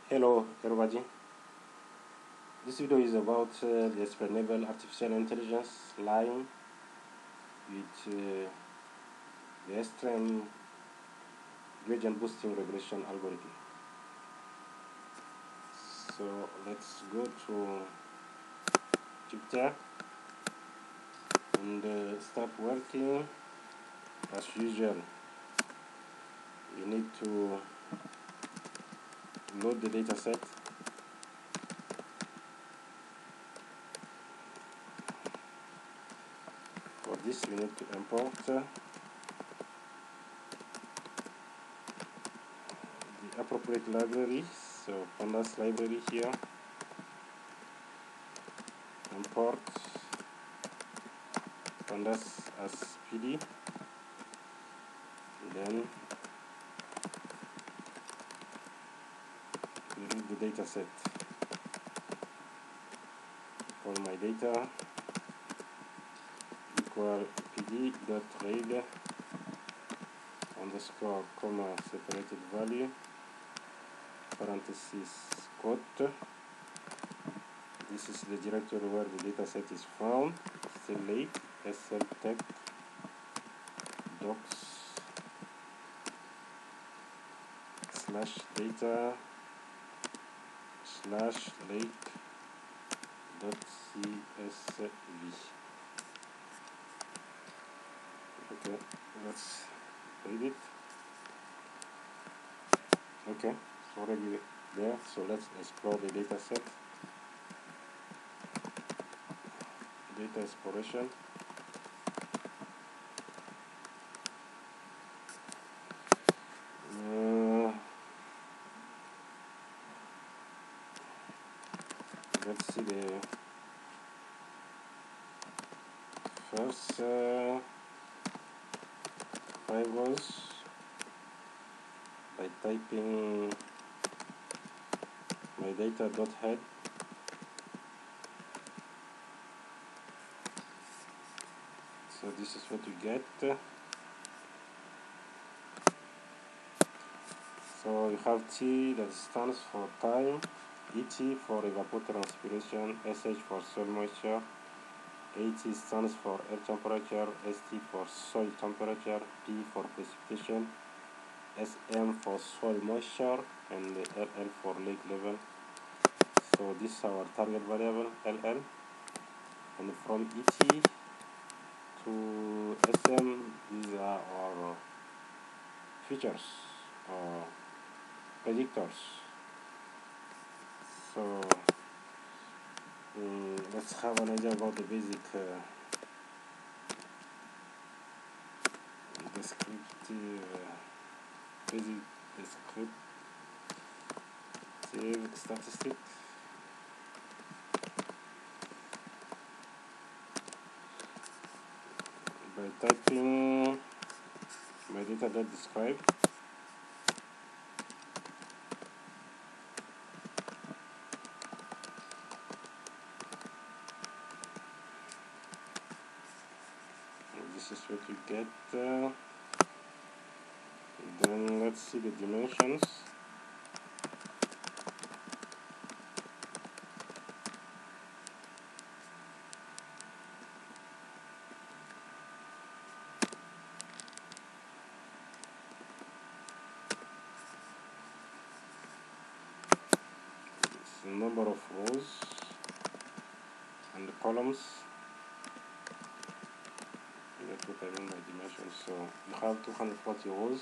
Hello everybody, this video is about the explainable artificial intelligence line with the extreme gradient boosting regression algorithm. So let's go to Jupyter and start working. As usual, we need to load the dataset. For this we need to import the appropriate library. So pandas library here, import pandas as PD, then we read the dataset. For my data equal pd.read underscore comma separated value parenthesis quote. This is the directory where the dataset is found. Select sltech docs slash data slash lake dot csv. Okay, let's read it. Okay, it's already there, so let's explore the data set. Data exploration. Let's see the first variables by typing my data.head. So this is what you get. So you have T that stands for time, ET for evapotranspiration, SH for soil moisture, AT stands for air temperature, ST for soil temperature, P for precipitation, SM for soil moisture, and LL for lake level. So this is our target variable, LL. And from ET to SM, these are our features or predictors. So let's have an idea about the basic descriptive statistics. By typing my data.describe, this is what you get. Then let's see the dimensions. It's the number of rows and the columns. That's what I mean by dimensions. So you have 240 rows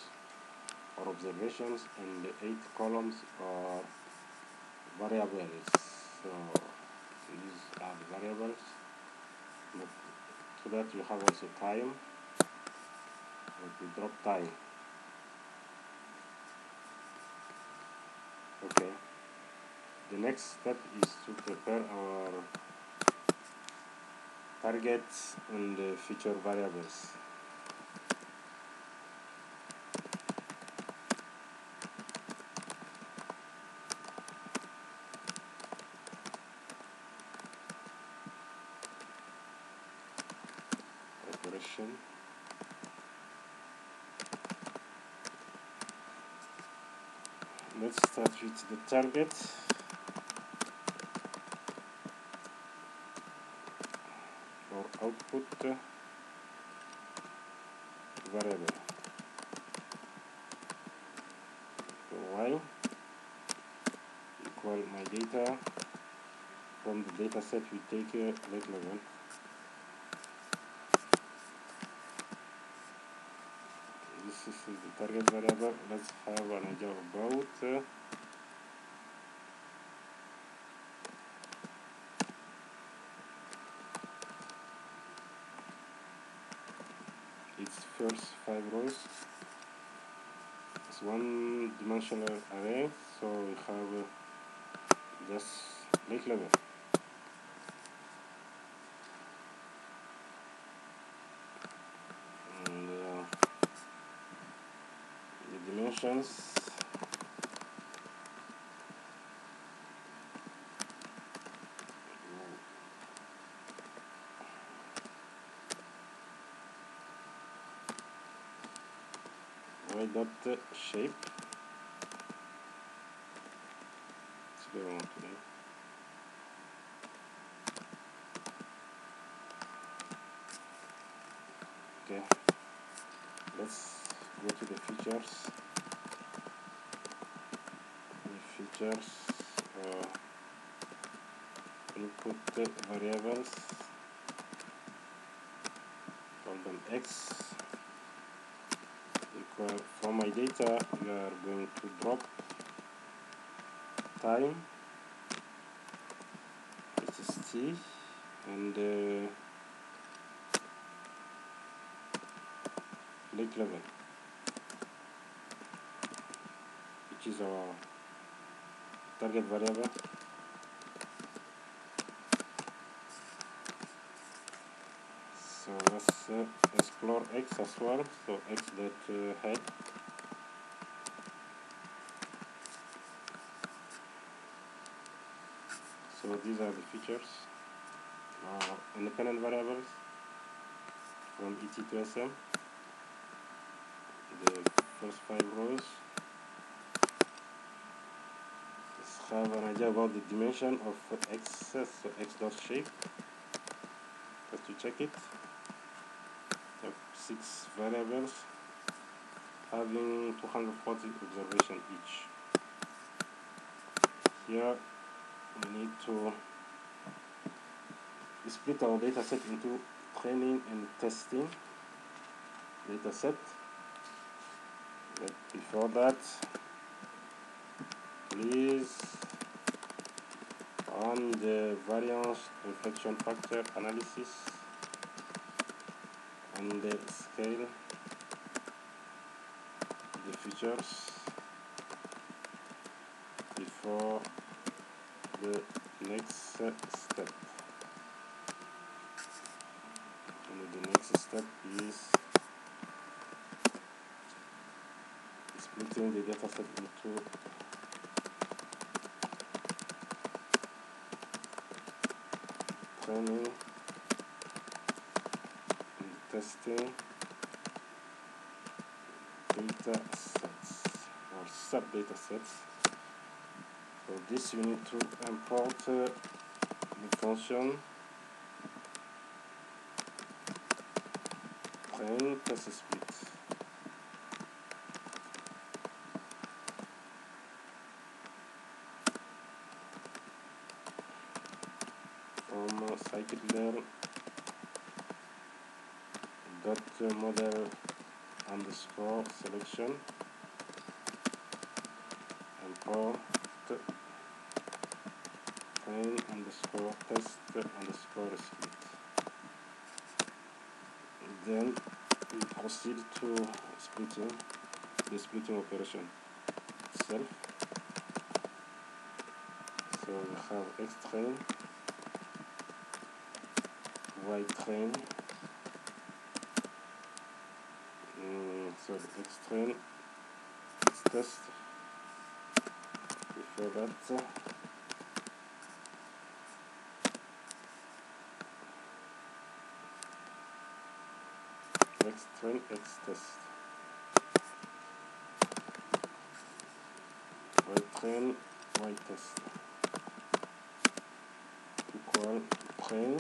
or observations and 8 columns or variables. So these are the variables. But to that you have also time, but we drop time. Okay. The next step is to prepare our targets and feature variables. Regression. let's start with the target. Or output variable. So y equal my data. From the data set we take a rate level. This is the target variable. Let's have an idea about its first 5 rows. It's one dimensional array, so we have just rate level. And the dimensions y dot shape. Let's go on today. Okay, let's go to the features. Input variables, call them x equal. From my data we are going to drop time, which is t, and rate level, which is our target variable. So let's explore x as well. So x dot height. So these are the features, independent variables from ET to SM. The first 5 rows. Let's have an idea about the dimension of x. So x dot shape. Just to check it. 6 variables having 240 observations each. Here we need to split our data set into training and testing data set. But before that, please run the variance reflection factor analysis and scale the features before the next step. And the next step is splitting the dataset into training and testing data sets or sub data sets. For this you need to import the function train test split. From scikit-learn dot model underscore selection import train underscore test underscore split. Then we proceed to the splitting operation itself. So we have x train, y train. So x train, x test. Before that, x train, x test. train y test equal train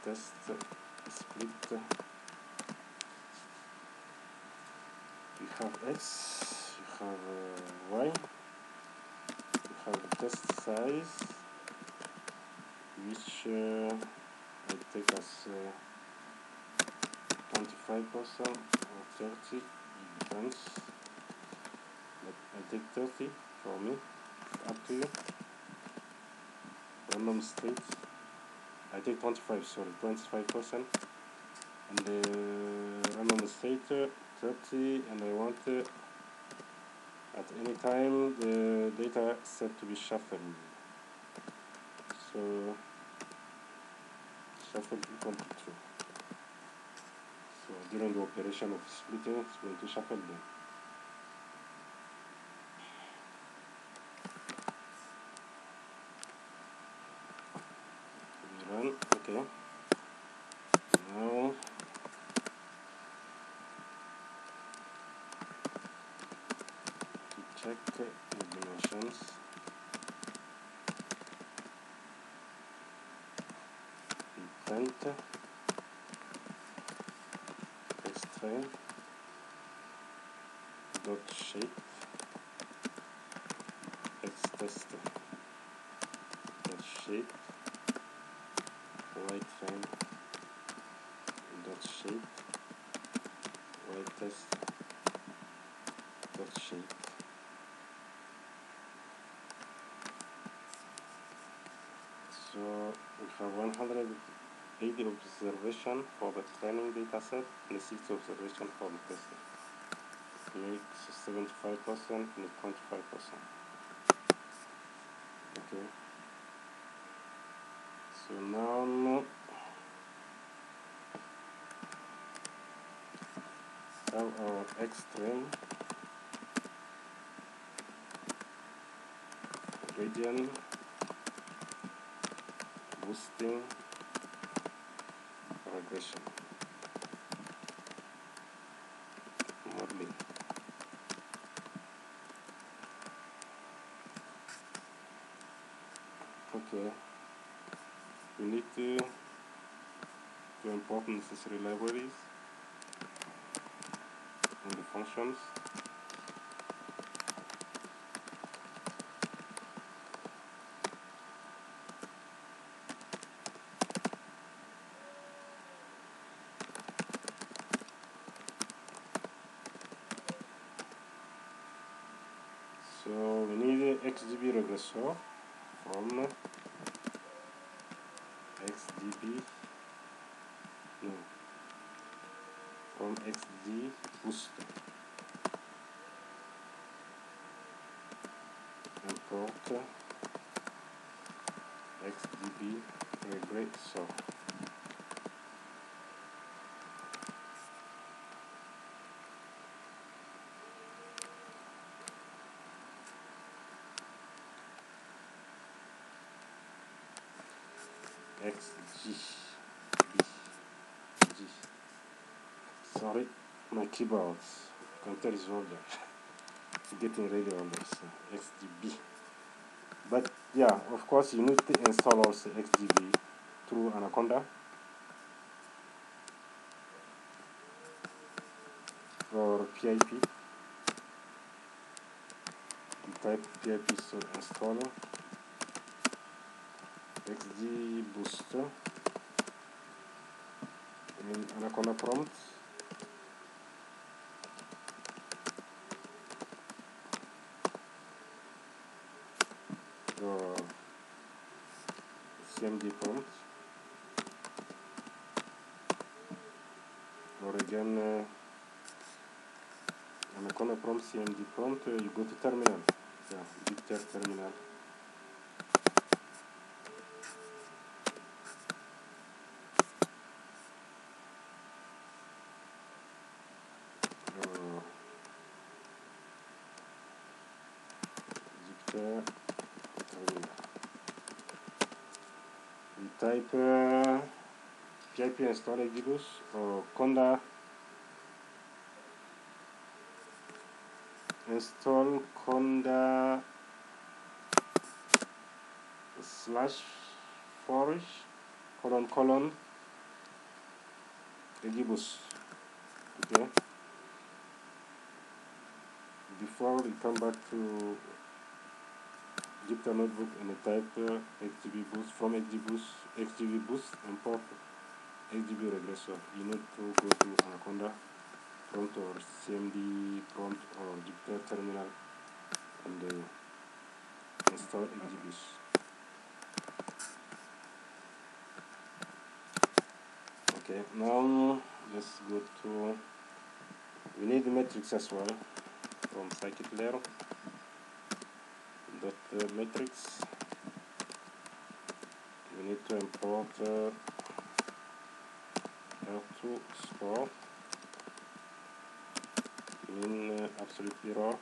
test split. You have x, you have y, you have the test size, which I take as 25% or 30, it depends, but I take 30 for me, up to you. Random state, I take 25%, and the random state 30, and I want at any time the data set to be shuffled. So shuffle equal to true. So during the operation of splitting, it's going to shuffle them. We run, okay. Now to check the dimensions. We print extrain dot shape xtest dot shape y train dot shape y test dot shape. So we have 180 observation for the training data set and 60 observation for the testing. Makes 75% and 25%. Okay. So now have our X train gradient boosting regression modeling. Okay, we need to import necessary libraries and the functions. So we need XGB regressor from XGBoost. Import XGB regressor. XGB. Sorry, my keyboard. You can tell it's older. Getting ready on this XGB. But yeah, of course, you need to install also XGB through Anaconda for PIP. You type PIP to install XGBoost in Anaconda prompt. CMD prompt, or again Anaconda prompt, CMD prompt, you go to terminal, yeah, Jupyter terminal. Jupyter terminal. We type PIP install XGBoost or conda install conda / forage / XGBoost. Okay, before we come back to Jupyter notebook and type XGBoost from XGBoost import XGB regression, you need to go to Anaconda prompt or CMD prompt or Jupyter terminal and install XGBoost. Okay, now let's go to, we need the metrics as well from scikit-learn dot metrics. We need to import R2 score, mean absolute error,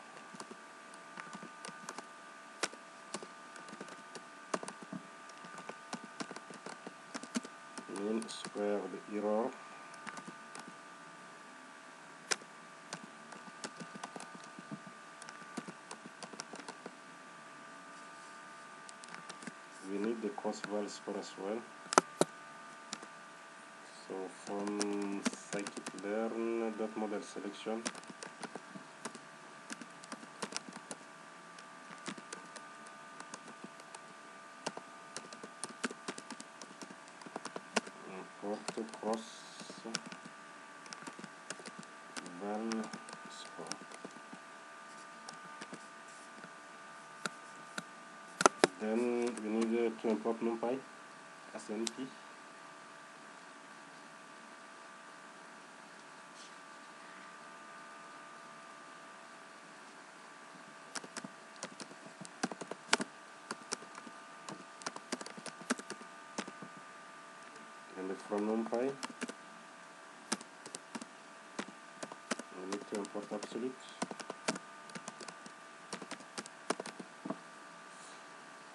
mean squared error, we need the cross-val score as well. So from scikit-learn .model selection, import cross-val score. Then we need to import NumPy as NP. And from NumPy, we need to import absolute.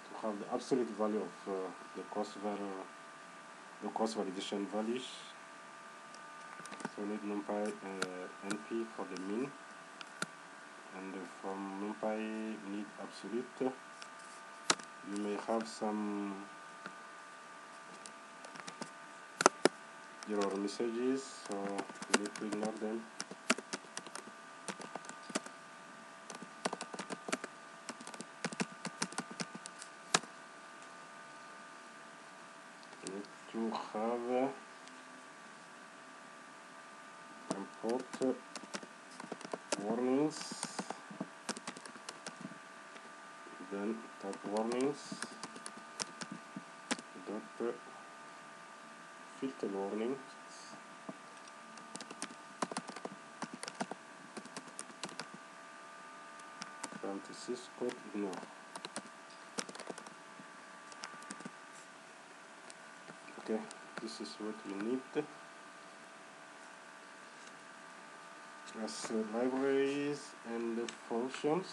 To have the absolute value of the cross validation values. So we need NumPy NP for the mean, and from NumPy we need absolute. You may have some error messages, so you need to ignore them. You need to have import warnings, then type warnings dot filter warnings, parenthesis code ignore. Okay, this is what we need as libraries and functions.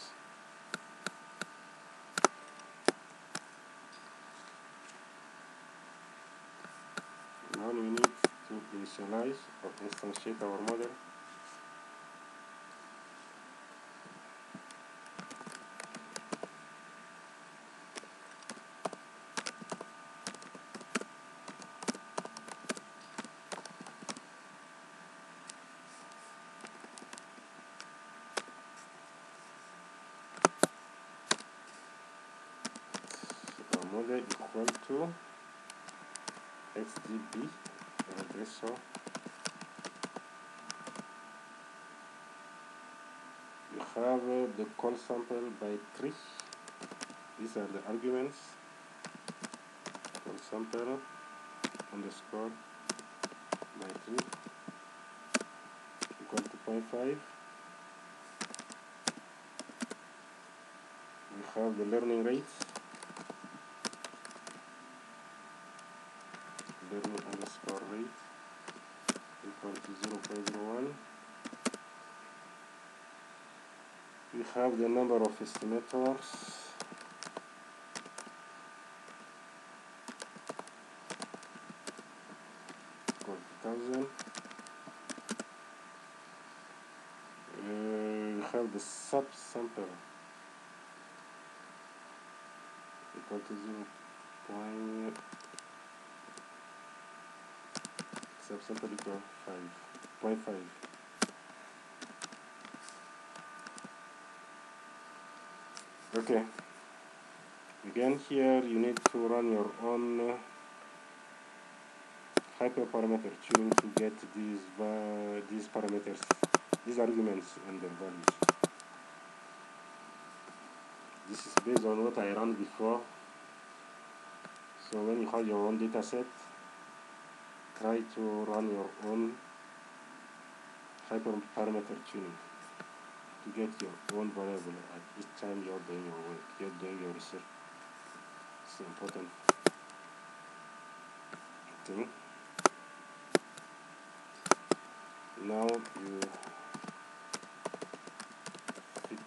Now we need to initialize or instantiate our model. Our model equal to XGB regression. You have the call sample by tree. These are the arguments. Call sample underscore by tree equal to 0.5. We have the learning rate. Learning underscore rate equal to 0.01. We have the number of estimators. Equal to 1000. We have the subsample equal to 0. Subsample equal 5.5. Okay. Again, here you need to run your own hyperparameter tuning to get these parameters, these arguments and their values. This is based on what I ran before. So when you have your own dataset, try to run your own hyperparameter tuning to get your own variable at each time you're doing your work, you're doing your research. It's an important thing. Now you fit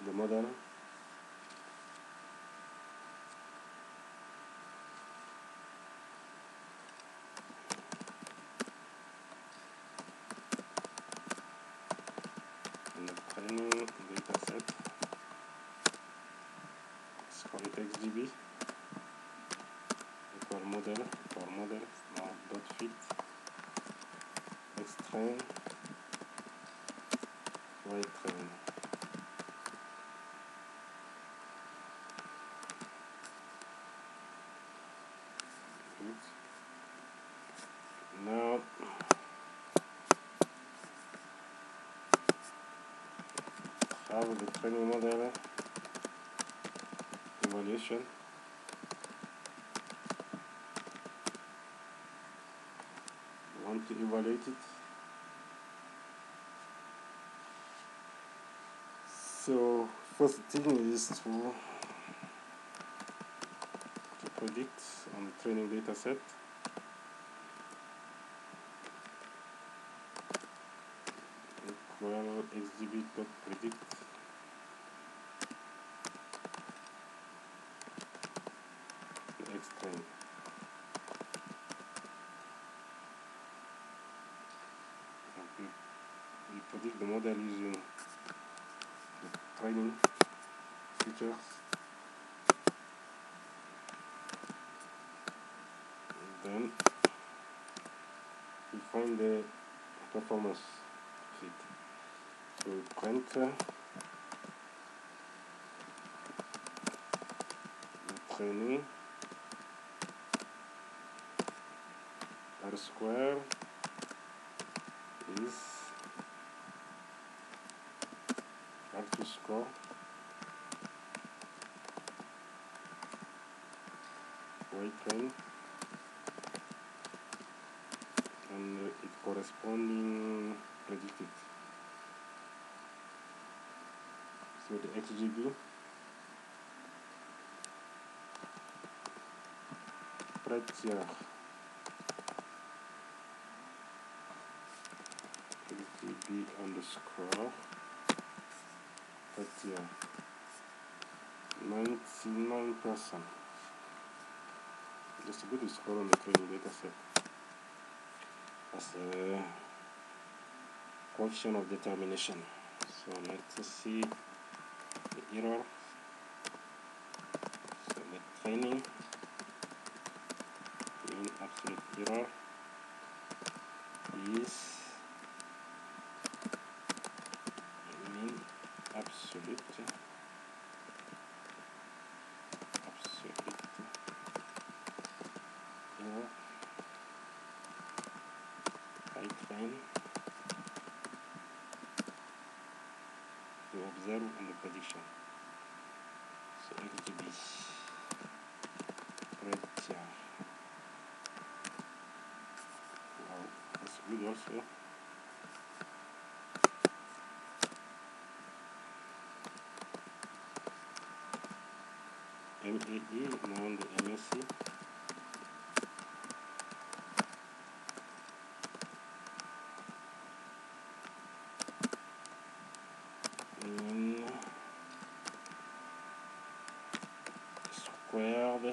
the model. In the training dataset, let's call it XGB equal model. Now dot fit xtrain ytrain. Good. Now have the training model evaluation. We want to evaluate it. So first thing is to predict on the training data set. Equal XGB.predict xtrain. We predict the model using the training features. And then we find the performance fit. So print the training R square is R2 score ytrain, and it corresponding predicted. So the XGB prettier XGB underscore prettier 99%. Just a good score on the training data set as a coefficient of determination. So let's see the error. So the training mean absolute error is mean absolute error ytrain to observe in the prediction. So XGB prettier. Wow, that's good also. MAE, now the MSC. And squared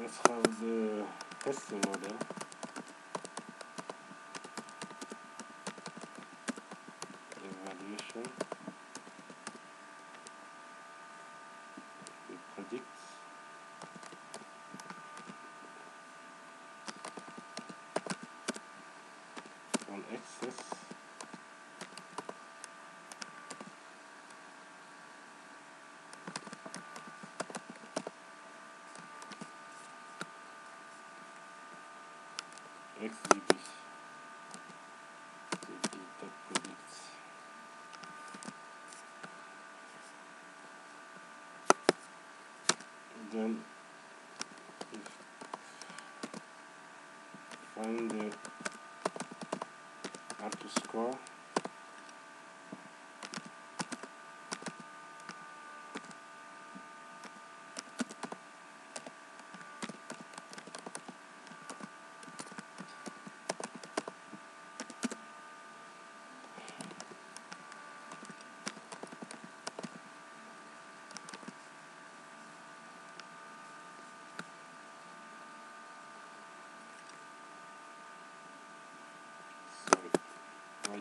let's have the testing model. Evaluation. It predicts. On access. XGB. That predicts. Then find the R2 score.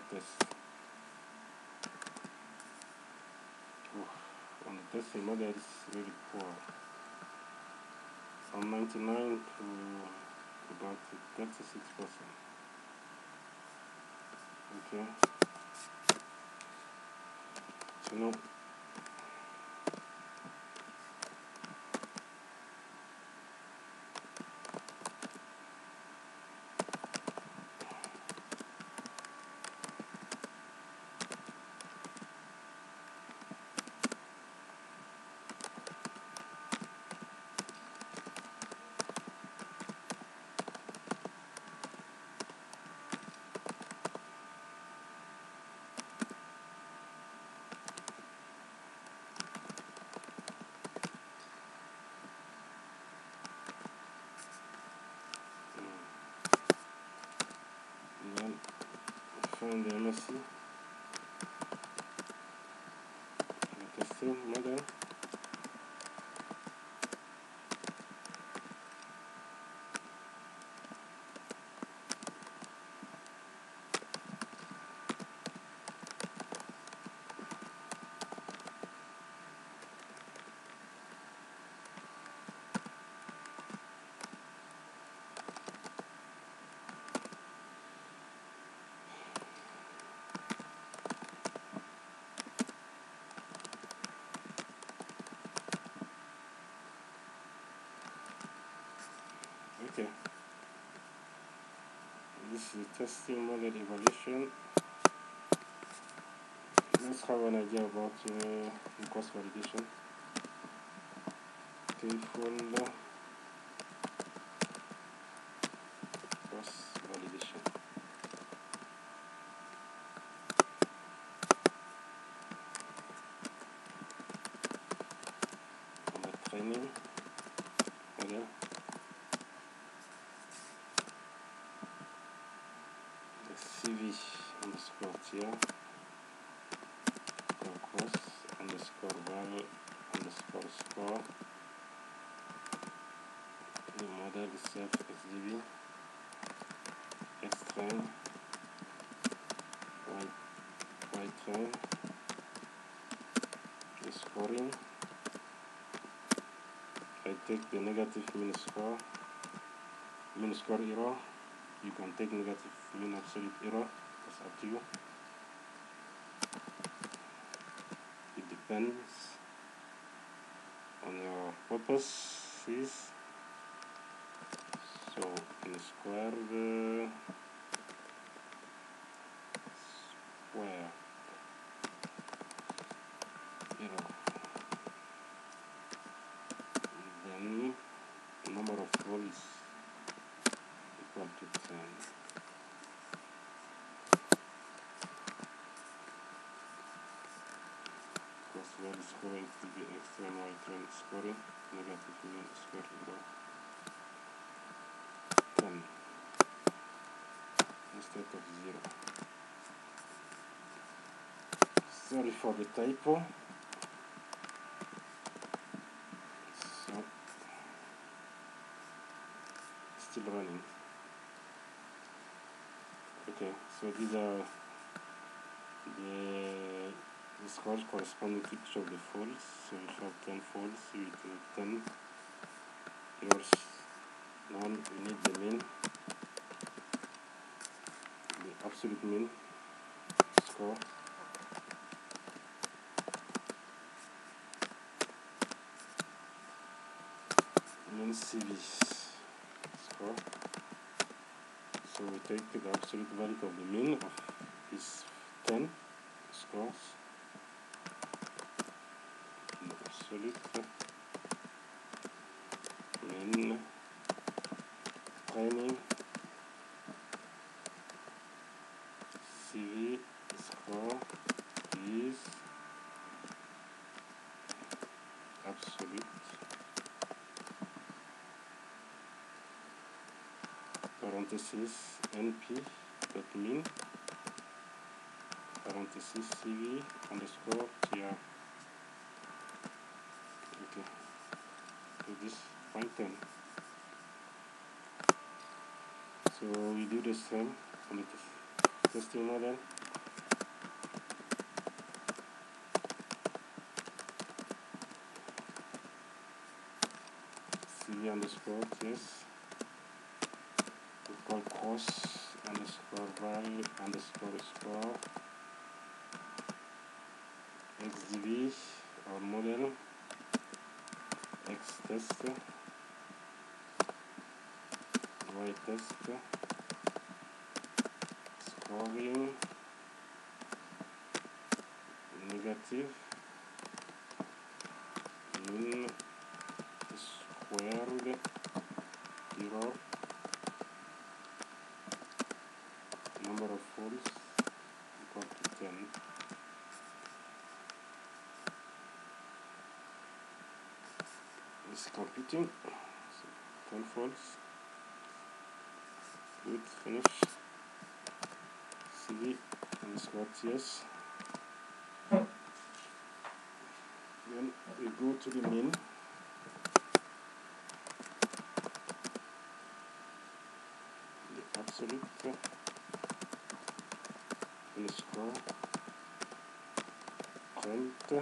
Test. On the testing model is really poor. From 99 to about 36%. Okay. So now find the MSC, the testing model. Okay, this is the testing model evaluation. Let's have an idea about cross validation. Folder cross validation. On the training model. CV underscore tier cross underscore val underscore score. The model itself XGB. Xtrain Y-train. The scoring. I take the negative mean score error. You can take negative mean absolute error, that's up to you. It depends on your purposes. So in square error, then number of rows equal to 10. Because what is going to be extra and y-train scoring, negative mean square error 10 instead of 0. Sorry for the typo. So still running. Okay, so these are the scores corresponding to each of the folds. So we have 10 folds with 10 errors. Now we need the mean, the absolute mean score. Mean CV score. So we take the absolute value of the mean of these 10 scores. The absolute mean training CV score is absolute parenthesis NP dot mean parenthesis CV underscore TR. Okay, so this point 10. So we do the same on the testing model. CV underscore yes. We call cross underscore val underscore score XGB or model X test Y test scoring negative mean squared error number of folds equal to 10. It's computing. So 10 folds. Good, finish. CV underscore TS. Then we go to the mean. The absolute underscore print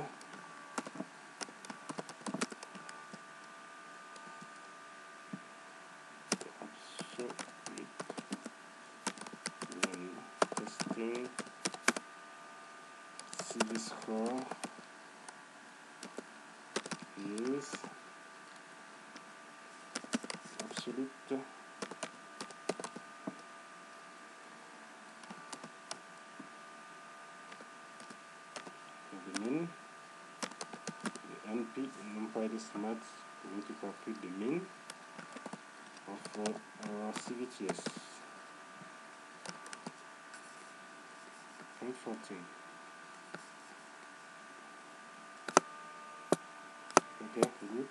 when testing CV score is absolute the mean, the NP numpy is math, we need to compute the mean of CVTS. Point 14. Okay, good.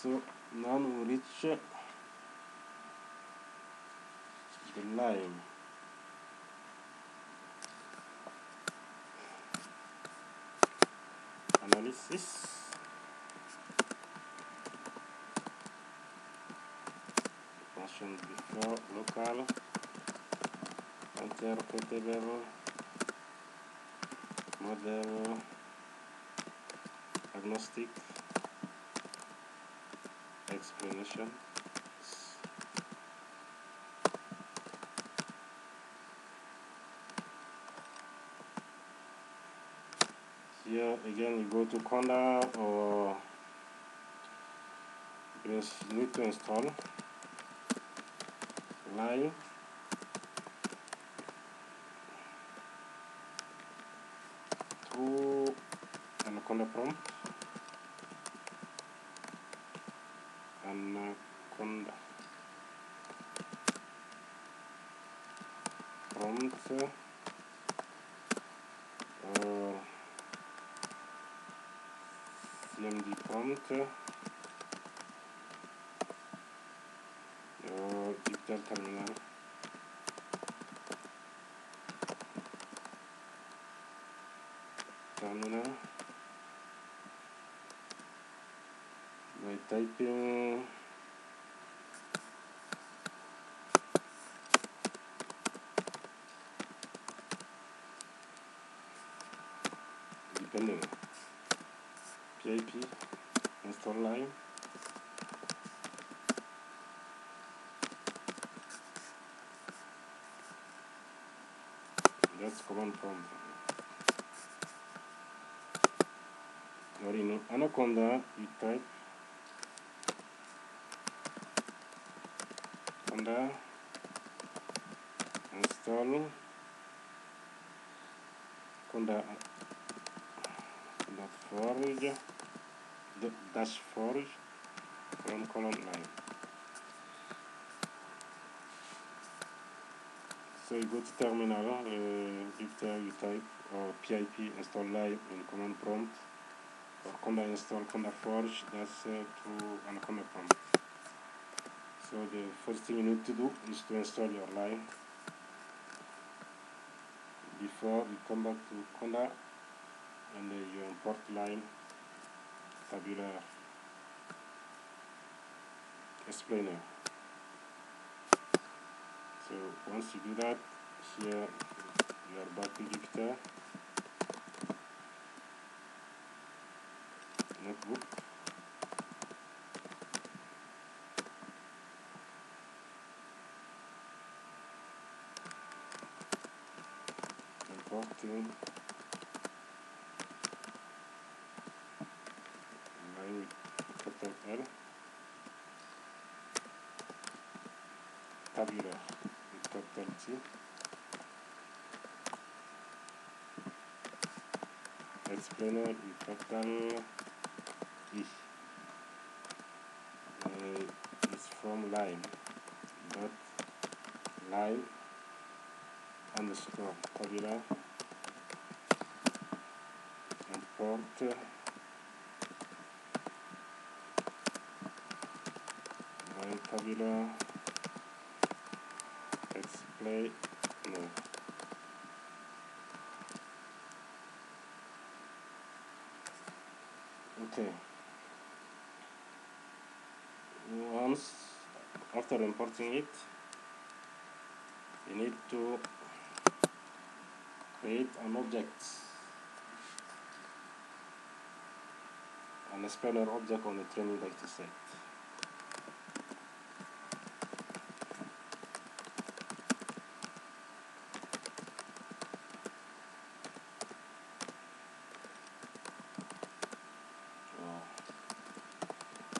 So now we reach the line. Analysis. Mentioned before, local, interpretable, model, agnostic, explanation. Here again you go to Conda or you need to install line through Anaconda prompt, Anaconda prompt or CMD prompt or Jupyter terminal. By typing depending PIP install line. That's command prompt. Or in Anaconda, you type Anaconda install Anaconda forge dash forge colon line. So you go to terminal, Jupyter, you type or PIP install live in command prompt, or conda install conda forge, that's to Anaconda prompt. So the first thing you need to do is to install your line. Before you come back to conda and you import line tabular explainer. So once you do that, here you are back to Jupyter, notebook, importing line with capital L, tabular with capital T, explainer with capital E. It's from line, dot line underscore tabular, import line tabular explain no. Okay. Once after importing it, you need to create an object, an explainer object on the training dataset.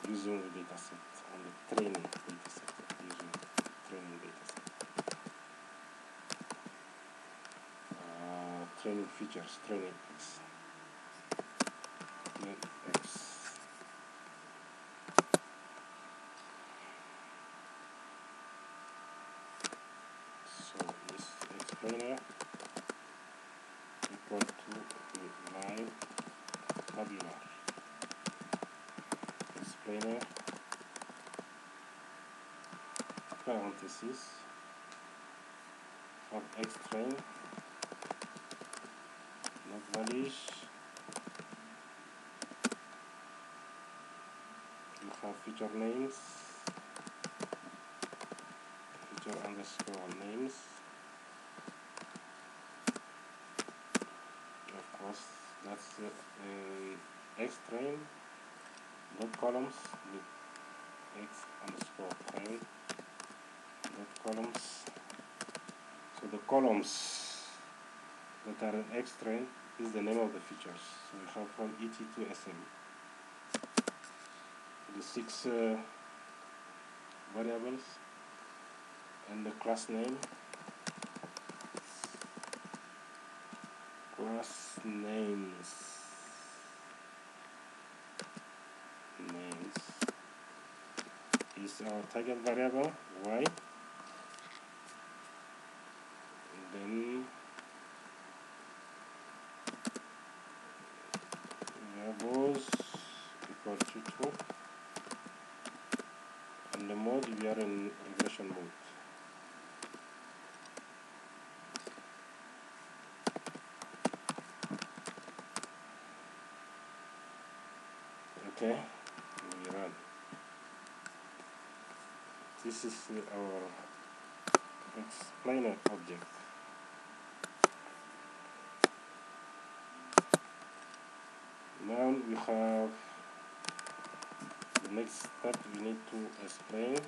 Using the dataset on the training dataset, using training dataset. Training features, training X. So this explainer equal to line tabular explainer parenthesis for X train, not values. You have feature names, feature underscore names. Of course, that's X train, dot columns, X underscore train, dot columns. So the columns that are in X train is the name of the features. So we have from ET to SM. The 6 variables and the class name. Class names is our target variable Y. And then variables equal to true. And the mode, we are in regression mode. Okay, we run. This is our explainer object. Now we have the next step. We need to explain.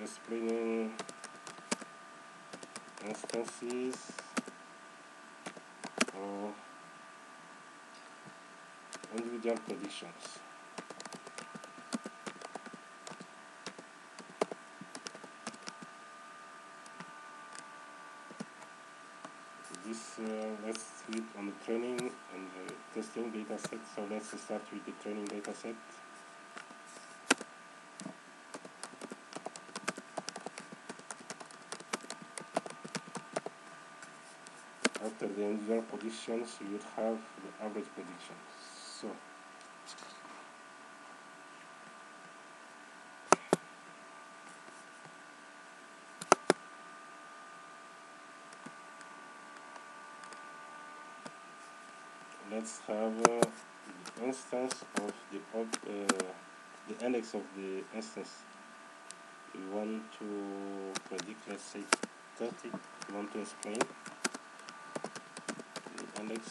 Explaining instances or individual predictions. This let's click on the training and the testing dataset. So let's start with the training dataset. After the individual predictions, you will have the average predictions. So let's have the instance of the index of the instance. We want to predict, let's say 30. We want to explain the index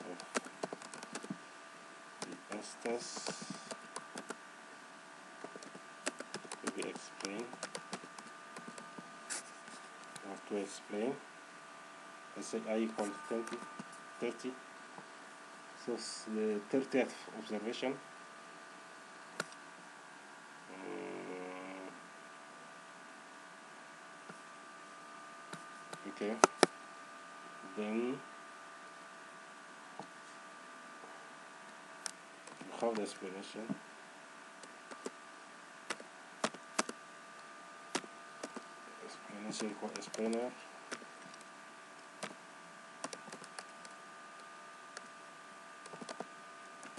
of the instance to be explained, or to explain. Let's say I equals 30. So the 30th observation. Okay. Then you have the explanation. Explanation equal explainer.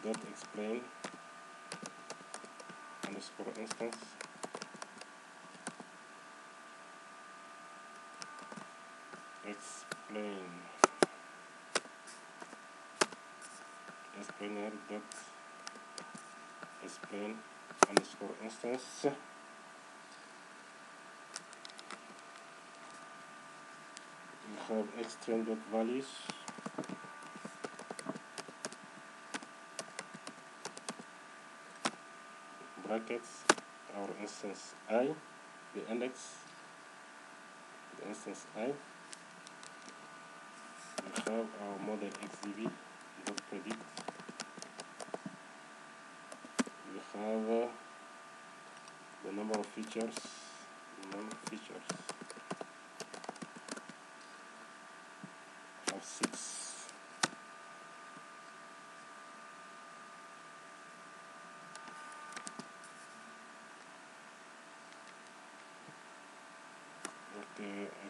Dot explain underscore instance. Explain explainer dot explain underscore instance. We have extrain dot values. Brackets our instance I, the index, the instance I. We have our model XGB dot predict. We have the number of features, have 6.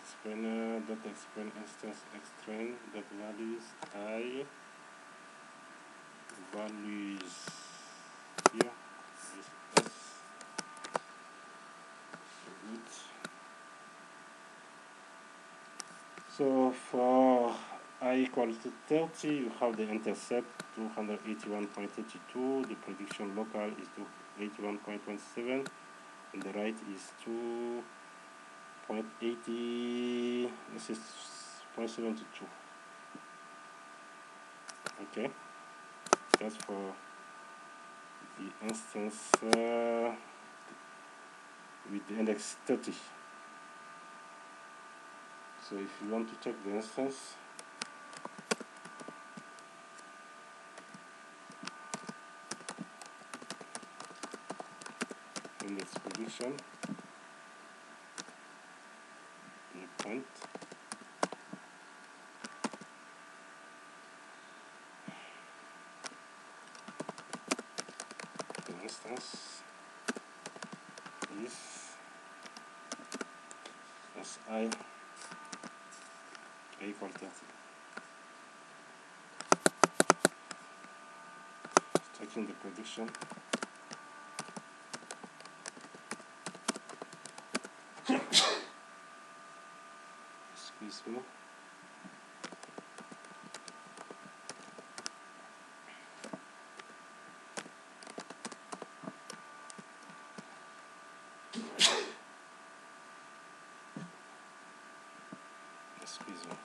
Explainer dot explain instance extrain dot values I values here is S. Good. So for I equals to 30, you have the intercept 281.32, the prediction local is 281.27, and the right is 2.80, this is 0.72. Okay, that's for the instance with the index 30. So if you want to check the instance, index prediction, the point, the instance is SI equal 30. Checking the prediction. Excuse me. Excuse me.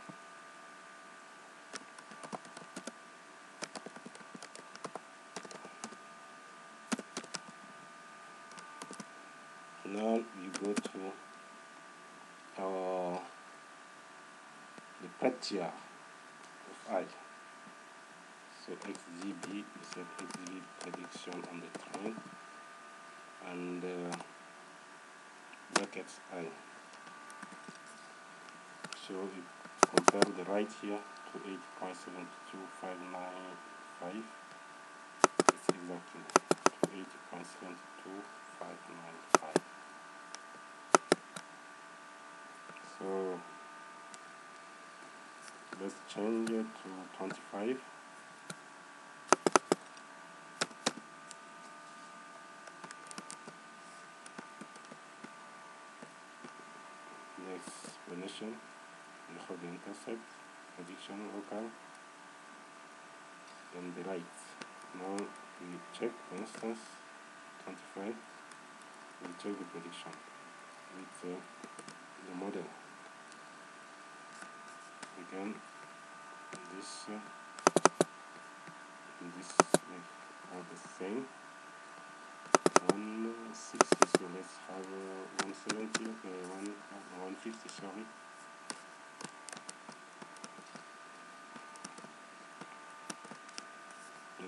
Now you go to the picture of I. So XGB is an XGB prediction on the train, and brackets I. So you compare the right here to 80.72595. It's exactly to 80.72595. So let's change it to 25. Next explanation, you have the intercept, prediction, local, and the right. Now we check, for instance, 25. We check the prediction with the model. Again, this are the same. 160, so let's have 170, 150, sorry.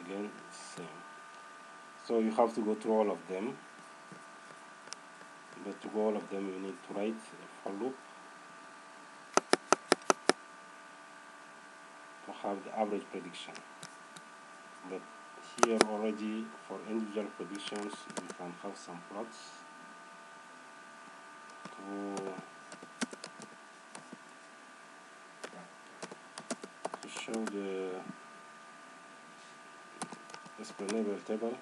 Again, same. So you have to go through all of them, but to go all of them you need to write a for loop to have the average prediction. But here already for individual predictions we can have some plots to show the explainable table.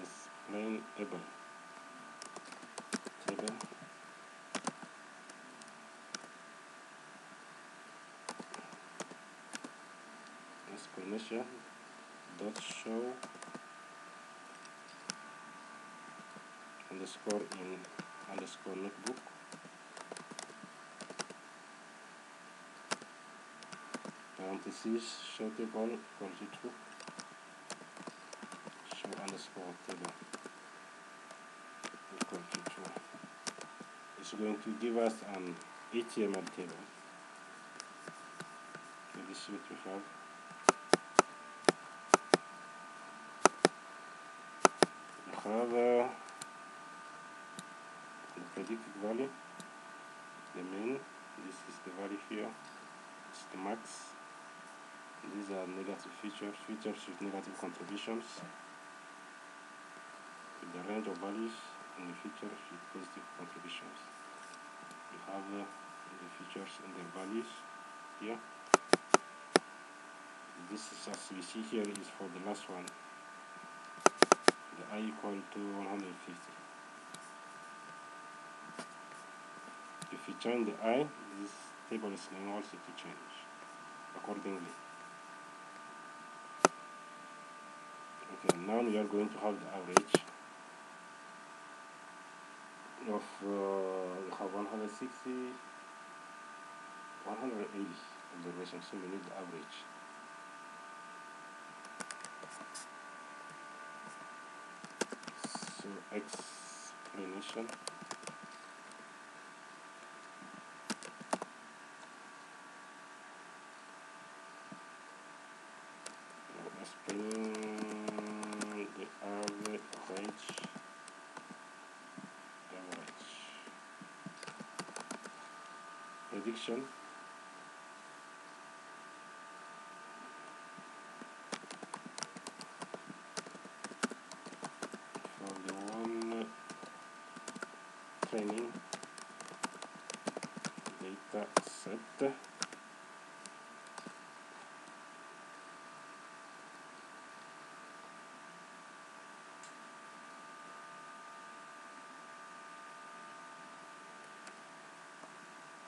Explainable table. Explanation dot show underscore in underscore notebook. Parentheses show table equal to true. Show underscore table equal to true. It's going to give us an HTML table. So this is what we have. We have the predicted value, the mean. This is the value here. It's the max. These are negative features with negative contributions, with the range of values, and the features with positive contributions. We have the features and the values here. This is, as we see here, is for the last one, the I equal to 150. If you change the I, this table is going also to change accordingly. Okay, now we are going to have the average of we have 160, 180 observations, so we need the average. So explanation explain the average prediction for the one training data set.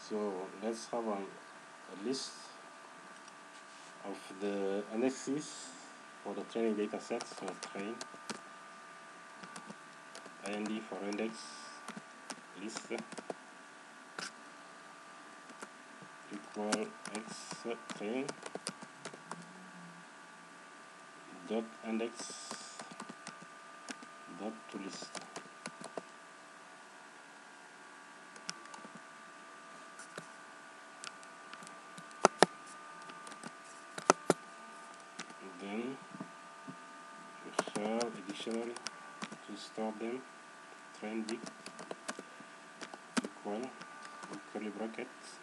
So let's have a list of the annexes for the training data set. So train ind for index list equal x dot index dot to list. Then we have a dictionary to store them. Train dict equal curly brackets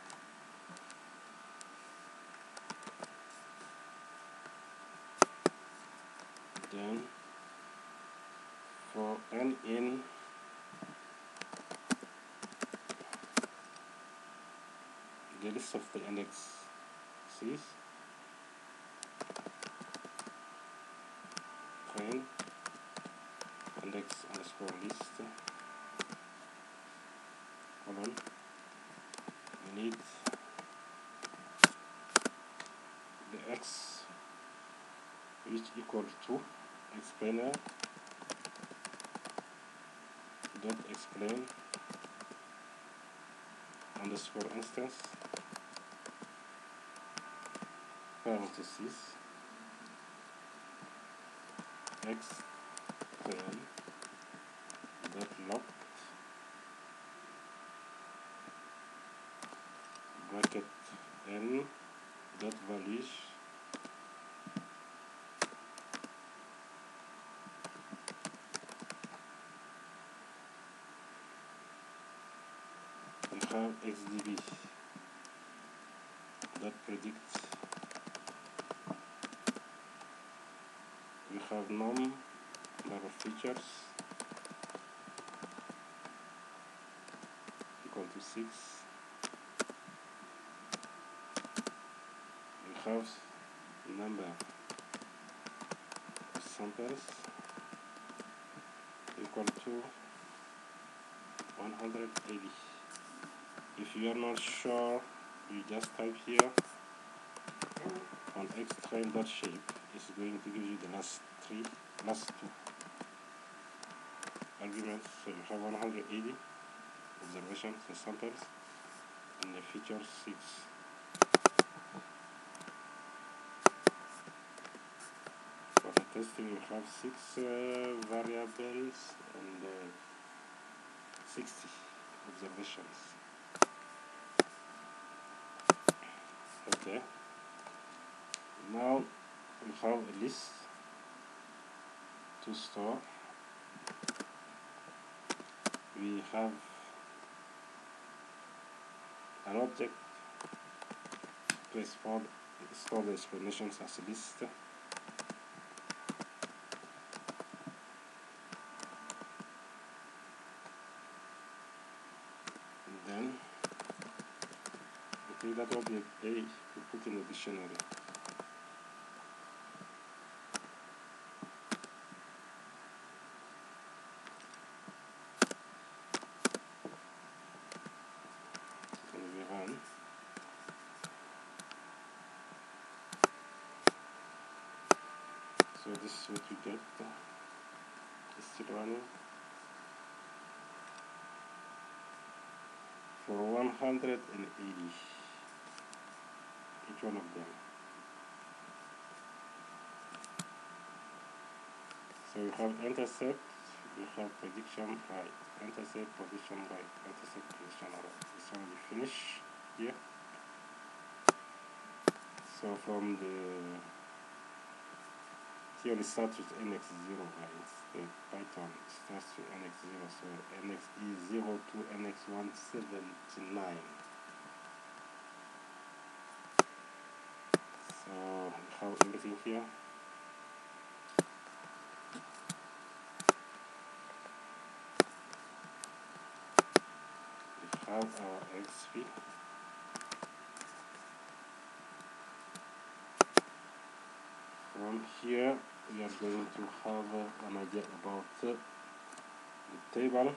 then for n in the list of the index C's, train index underscore list colon, we need the x which equal to explainer dot explain underscore instance parentheses explain dot locked bracket n dot values we have XGB dot predict, we have number of features equal to 6, we have number of samples equal to 180. If you are not sure, you just type here on xtrain.shape. It's going to give you the last two arguments. So you have 180 observations and samples and the feature 6. For the testing we have 6 variables and 60 observations. Okay, now we have a list to store. We have an object to store the explanations as a list. And then we take that object A, we put in the dictionary. So this is what you get. It's still running for 180, each one of them. So we have intercept, we have prediction right, intercept, position right, intercept, position right. This one we finish here. So from the here it starts with NX0, right? The Python starts with NX0, so NX is 0 to NX179. So we have everything here. We have our XP. From here we are going to have an idea about the table.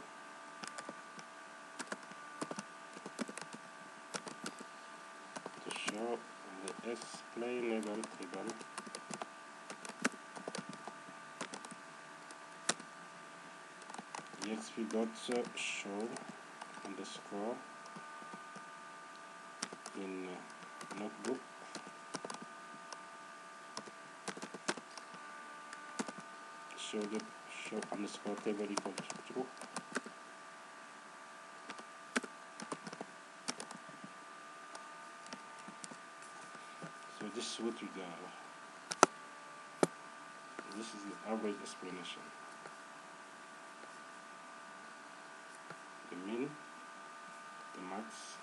To show the explainable table. exp.show underscore in notebook show underscore table equal to true. So this is what we got. This is the average explanation. The mean, the max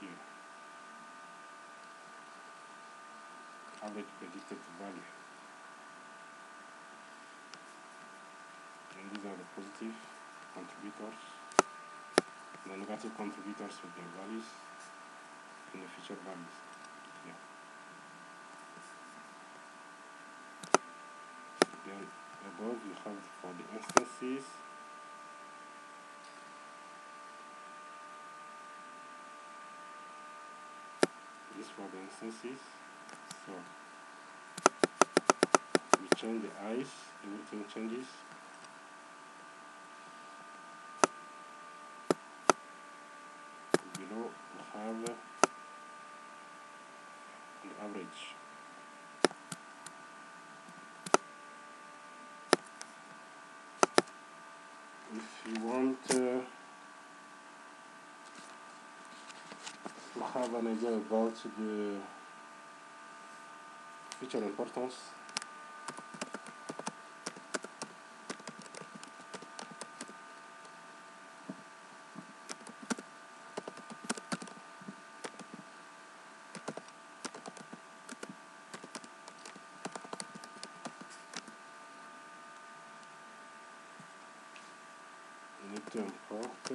here. Average predicted value. And these are the positive contributors, the negative contributors with their values, and the future values. Yeah. Then above you have for the instances. This for the instances. So we change the eyes, everything changes. Below we have the average. If you want to have an idea about the feature importance, you need to import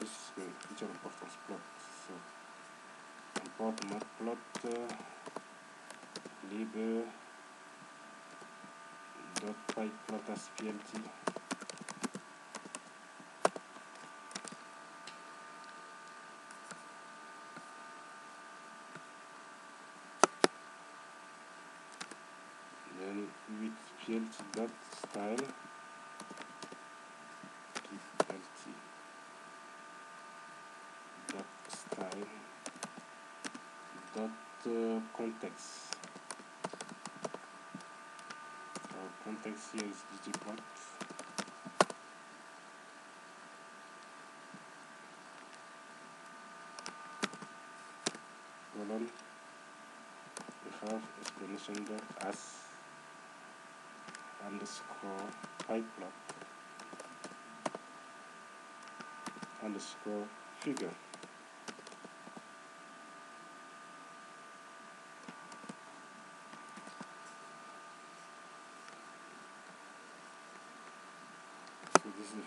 this feature importance plot. So import matplot lib.pyplot as plt. Then with plt.style plt.style context. Our context here is ggplot. Colon. We have explanation dot as underscore pyplot underscore figure. So this is the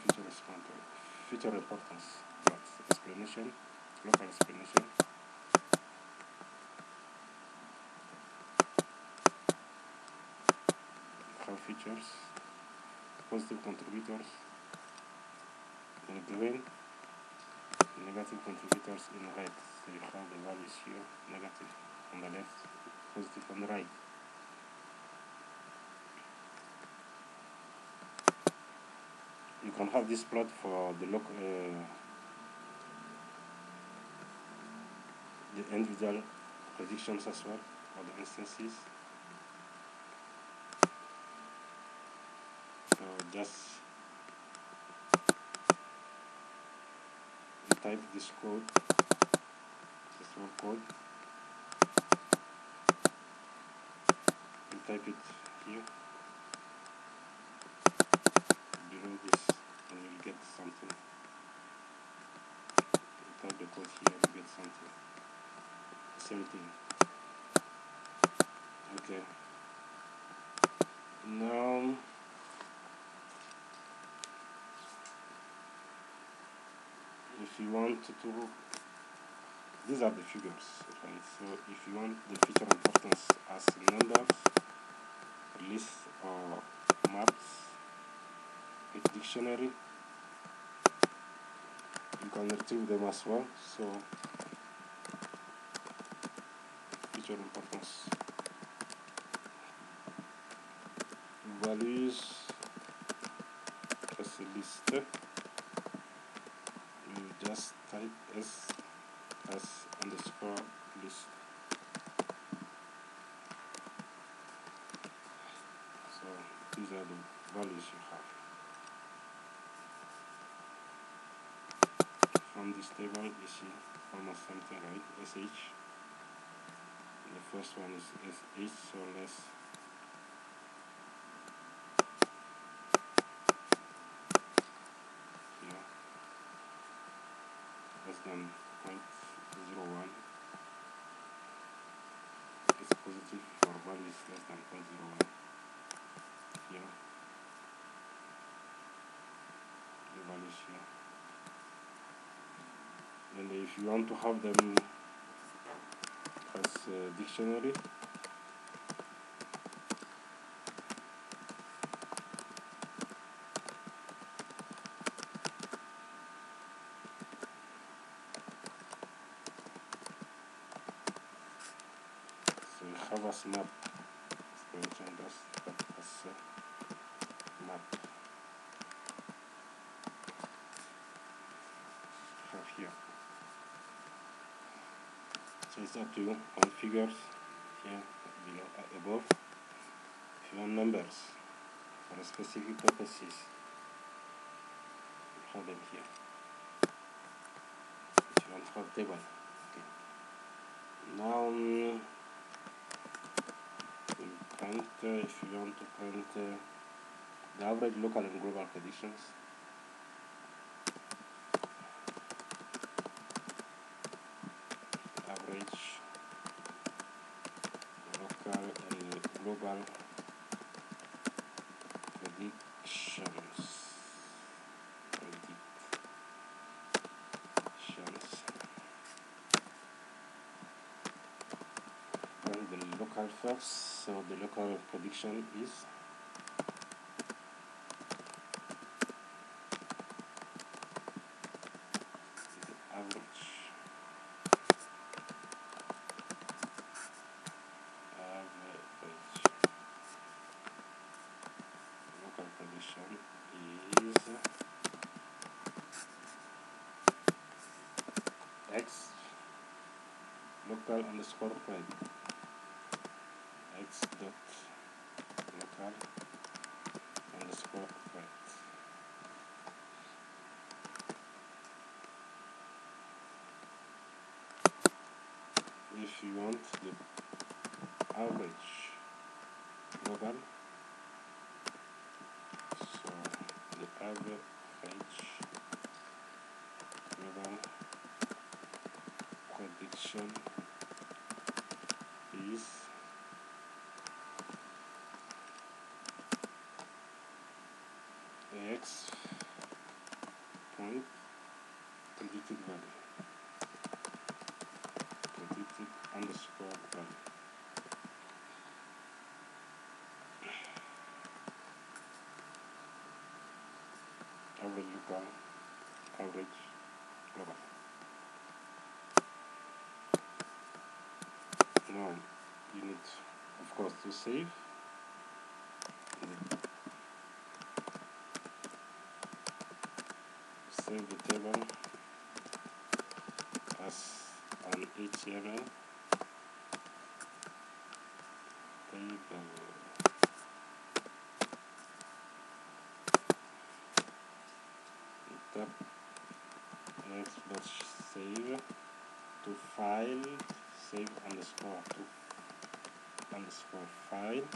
feature importance plot. Explanation, local explanation. Have features, positive contributors in green, negative contributors in red. So you have the values here, negative on the left, positive on the right. You can have this plot for the individual predictions as well, or the instances. So just type this code, this whole code, you type it here below this, and you'll get something. You type the code here, you get something. Same thing. Okay. Now if you want to these are the figures, right? So if you want the feature importance as numbers, lists or maps, a dictionary, you can retrieve them as well. So feature importance values list. You just type s underscore list. So these are the values you have. From this table you see almost something, right? SH. The first one is SH, so less here, less than 0.01. It's positive for values less than 0.01. Here, the values here. And if you want to have them as a dictionary, so you have as map. Expansion does that as a map. Have here. So it's up to you on figures here below above. If you want numbers for specific purposes, you have them here. If you want to have table, okay. Now print, if you want to print the average local and global conditions. Average local and global predictions. And the local first, so the local prediction is average local prediction is x local underscore pred, x dot local underscore pred. If you want the average global, so the average global prediction is x point predicted value, predicted underscore value. Average local, average global. Now you need, of course, to save. Save the table as an HTML table. Tap save to file, save underscore to underscore file.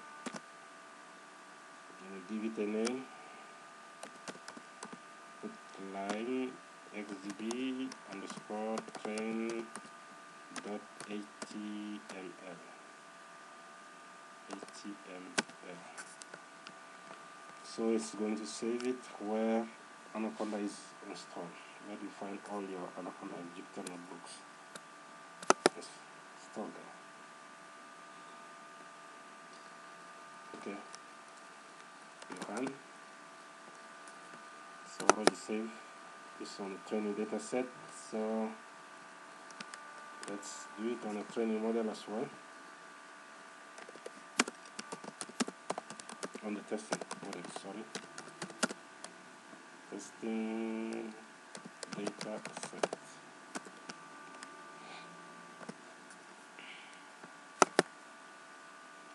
Give it a name. Put line XGB underscore train dot HTML. So it's going to save it where Anaconda is installed, where you find all your Anaconda and Jupyter notebooks. It's installed there. Okay, you run. So already saved. It's on the training data set. So let's do it on a training model as well. On the testing model, sorry. testing data set.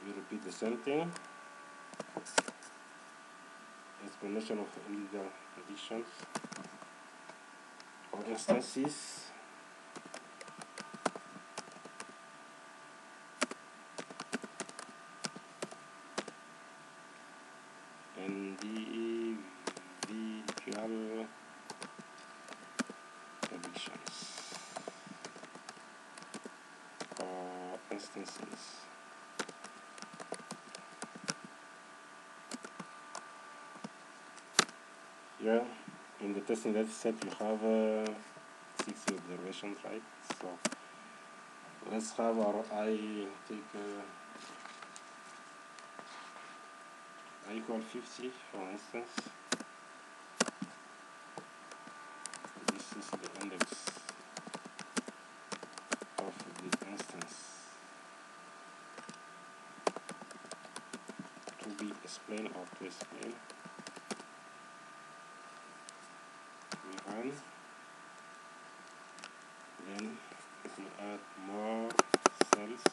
We repeat the same thing. Explanation of illegal predictions or instances. Individual predictions or instances. Here in the testing data set you have 60 observations, right? So let's have our take I equal 50 for instance. This is the index of the instance to be explained or to explain. We run, then if we add more cells,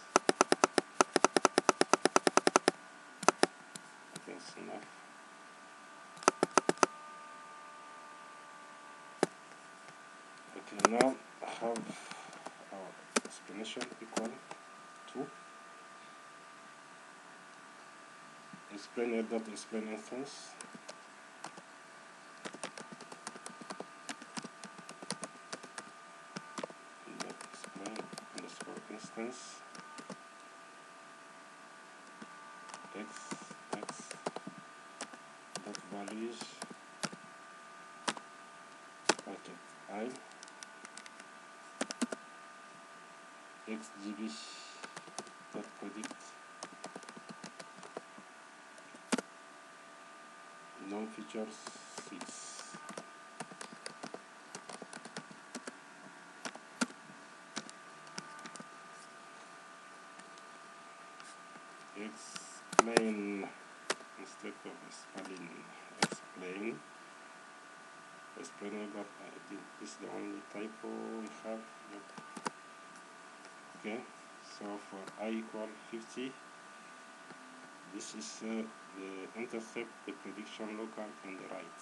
that's enough. Okay, now have our explanation equal to explain instance. Explain underscore instance x dot values bracket I XGB dot predict known features 6. Explain instead of spelling explain. Explainable. This is the only typo we have. Yep. Okay, so for I equal 50, this is the intercept, the prediction local, and the right.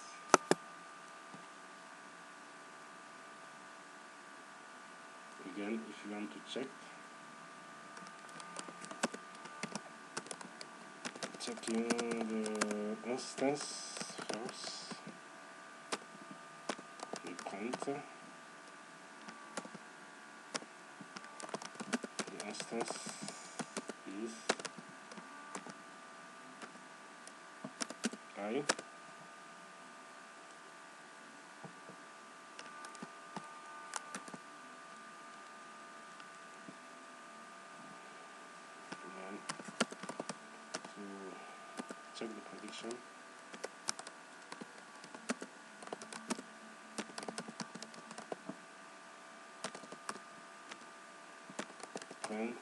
Again, if you want to check, checking the instance first, we print the instance is I. Check the prediction. Print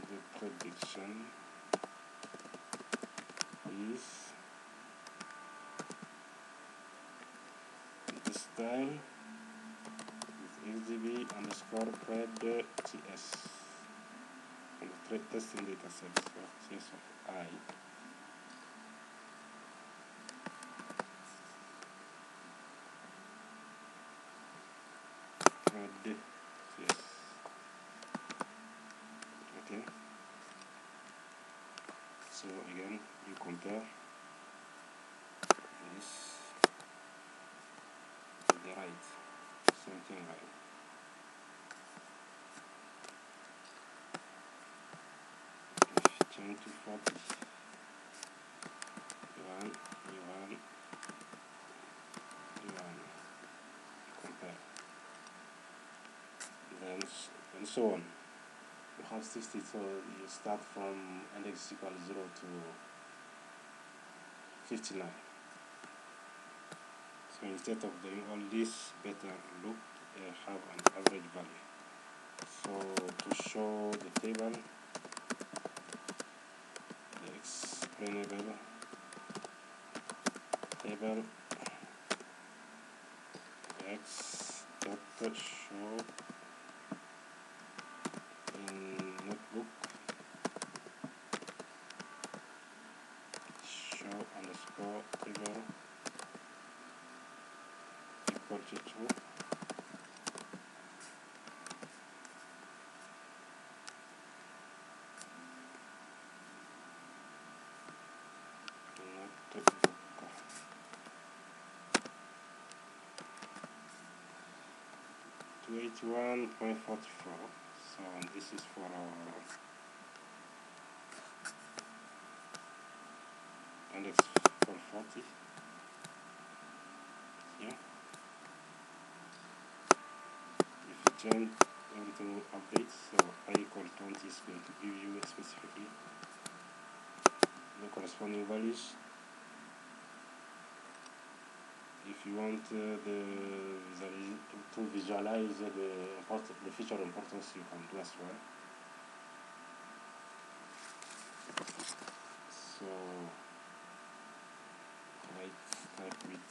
the prediction is this time with XGB underscore pred TS. And the testing data set for CS of I. Pred CS. Okay. So again, you compare this to the right. Same thing, right? Change to 40. You compare. Then and so on. You have 60, so you start from index equal 0 to 59. So instead of doing all this, better look have an average value. So to show the table, the explainable table x dot show in notebook show underscore table equal to true. Notebook 281.44. So this is for our index 440 here. If you change, everything will update. So I equal 20 is going to give you specifically the corresponding values. If you want to visualize the feature importance, you can do as well. So type with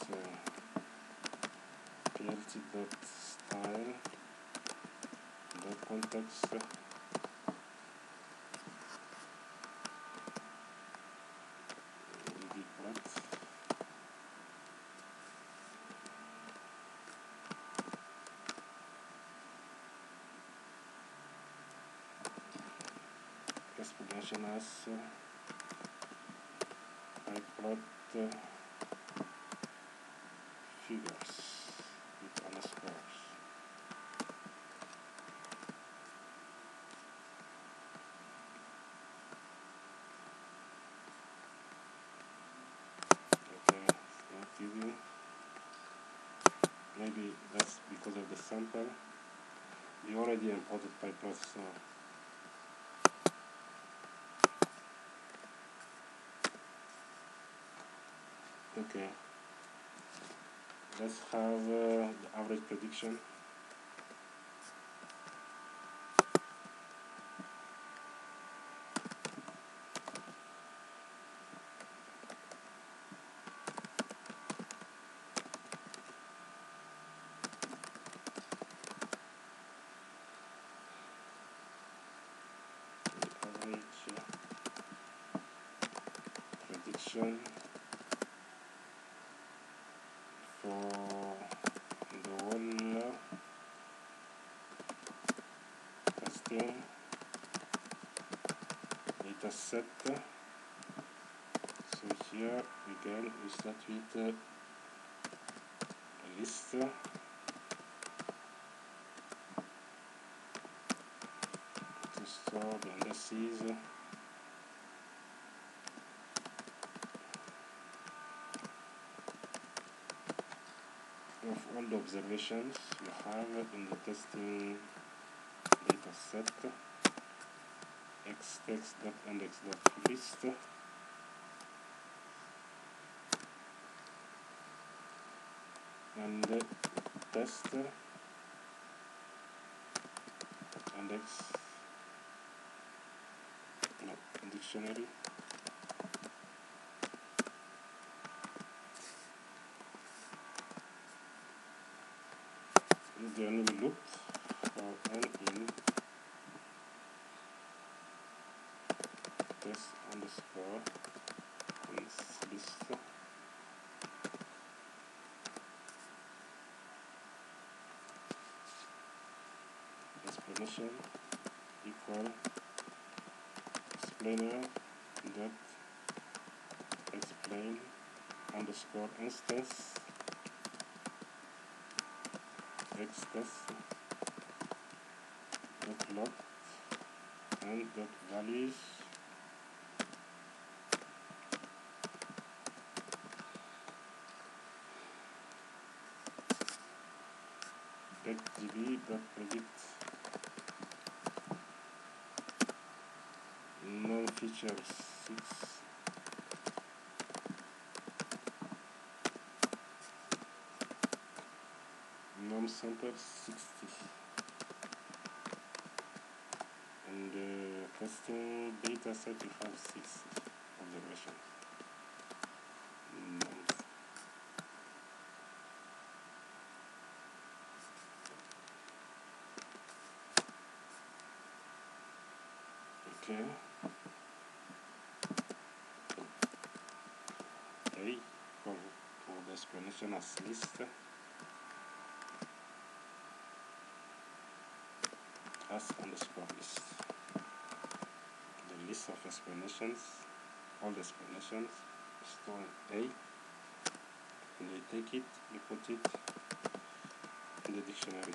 plt.style.context explanation as I plot figures with underscores. Okay, it's not giving. Maybe that's because of the sample. We already imported PyPlot, so okay. Let's have the average prediction. Prediction for the whole testing data set. So here again we start with a list to store the indices. Of all the observations you have in the testing data set, xtext.index.list, and test index dictionary. Then we look for n in test underscore list explanation equal explainer dot explain underscore instance xtest dot log and dot values XGB dot predict non-features 6 non-sample 60 and testing data set you have 6 observations. explanation as list, as underscore list. The list of explanations, all the explanations store in A, and you take it, you put it in the dictionary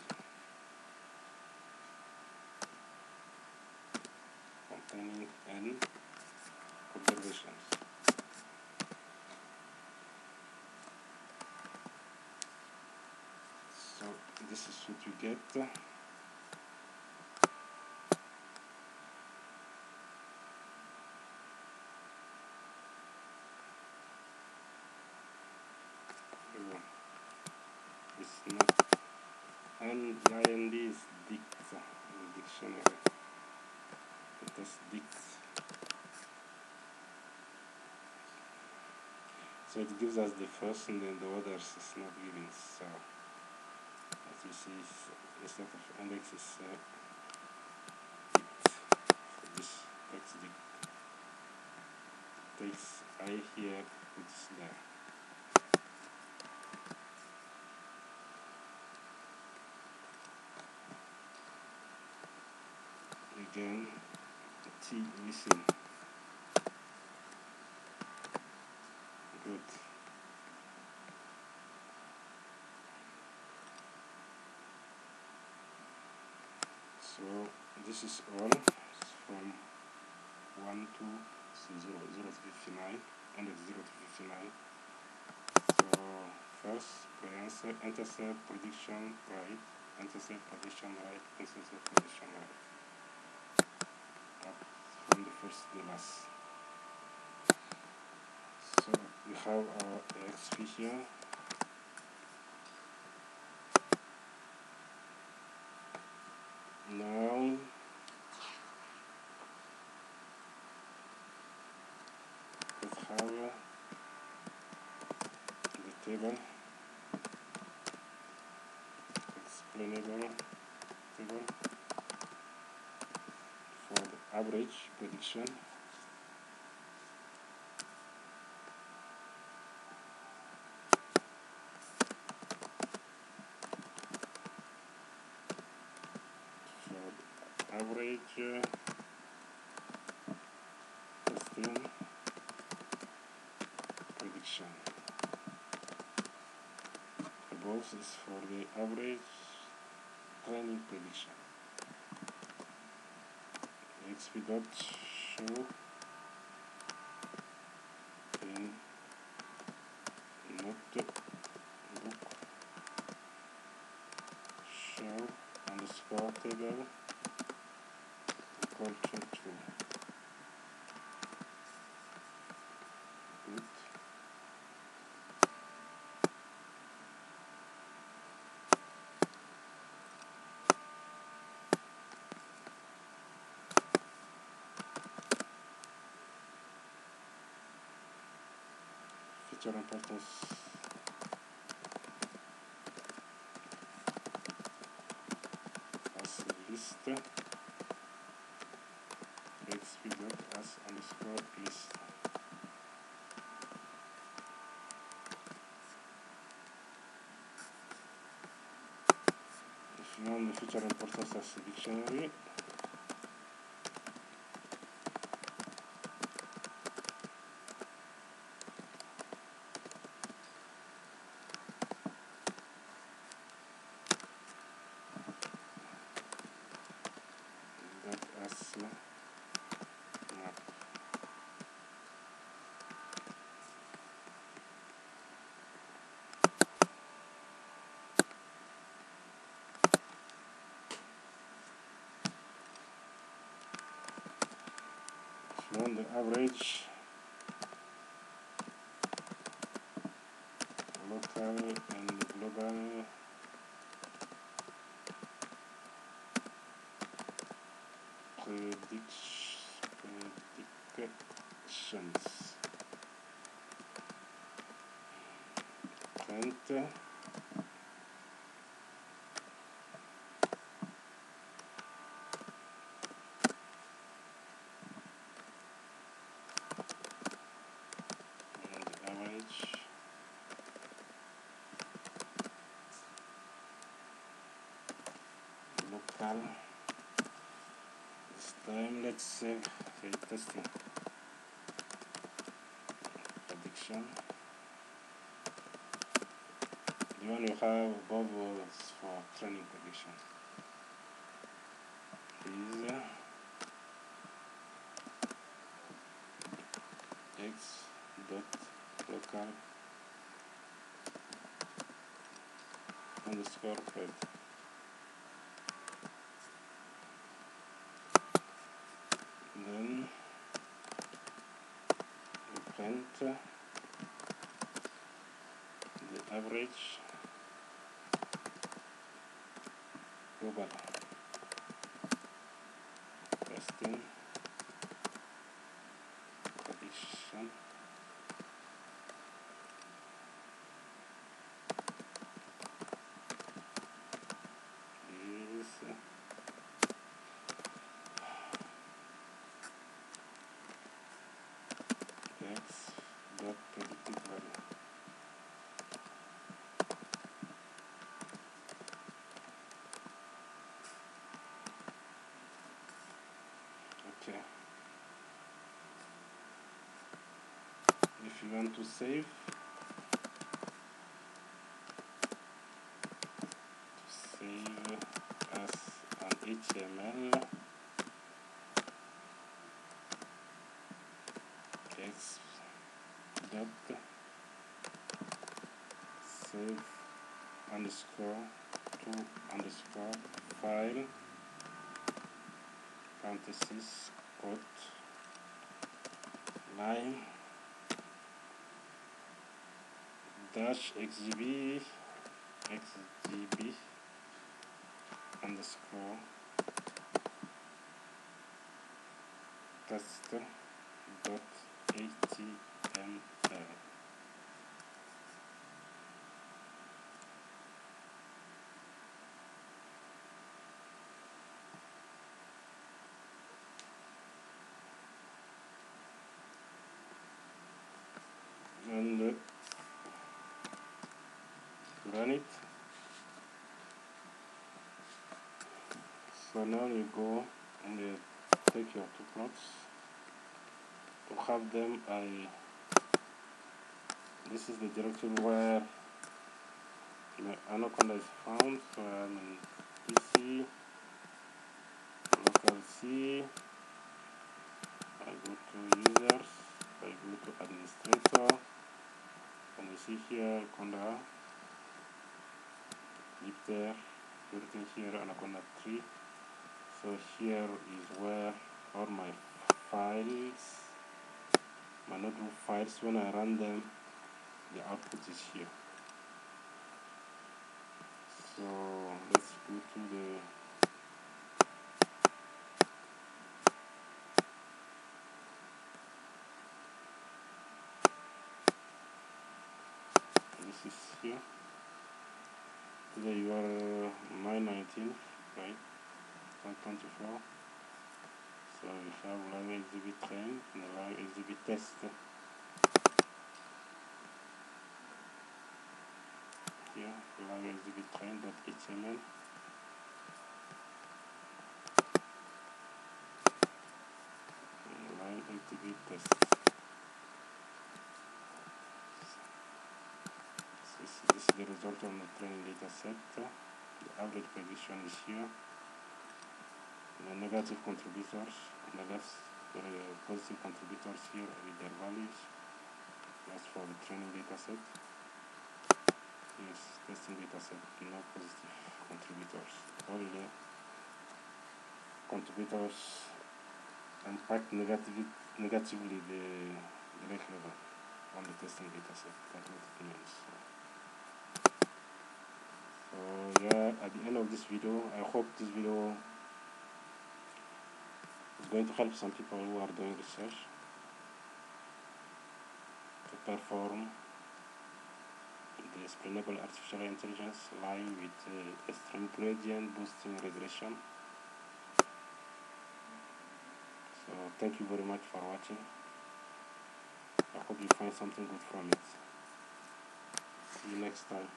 containing n observations. So this is what you get. It's not, and the IND is dict, the dictionary. It is dict. So it gives us the first, and then the others is not given. So as you see, instead of index is dict. So this takes dict. Takes I here, puts there. Again, T missing. Good. So this is all from 1 to 0, 0 to 59, index 0 to 59. So first, pre-answer, intercept, prediction, right, intercept, prediction, right, intercept, prediction, right. Up from the first to the last. So we have our XP here. Now let's have the table, explainable table for the average prediction. Average testing prediction. Above is for the average training prediction. XP dot show in notebook show underscore table equal to true. Good. Feature importance as list, XP dot as underscore list. If you want the feature importance as a dictionary, that as map. If you want the average, local and global, predictions, print, and average XML. This time let's say testing prediction. The one you have above is for training prediction. Is x dot local underscore head. Then we print the average global testing prediction. X dot predicted value. Okay. If you want to save as an HTML, x dot save underscore to underscore file parenthesis quote line dash XGB underscore test dot HTML. And run it. So now you go and you take your two plots. To have them, this is the directory where my anaconda is found. So I'm in PC, local C, I go to users, I go to administrator, and you see here anaconda, Jupyter, everything here anaconda 3. So here is where all my files, my notebook files, when I run them, the output is here. So let's go to this is here. Today you are May 19th, right? 2024. So we have live XGB train and live XGB test. Here, live XGB train.html. Live XGB test. This is the result on the training data set. The average prediction is here. The negative contributors on the left, the positive contributors here with their values. That's for the training data set. Yes, testing data set, no positive contributors. All the contributors impact negatively the rate level on the testing data set. That's what it means. So yeah, at the end of this video, I hope this video is going to help some people who are doing research to perform the explainable artificial intelligence line with extreme gradient boosting regression. So thank you very much for watching. I hope you find something good from it. See you next time.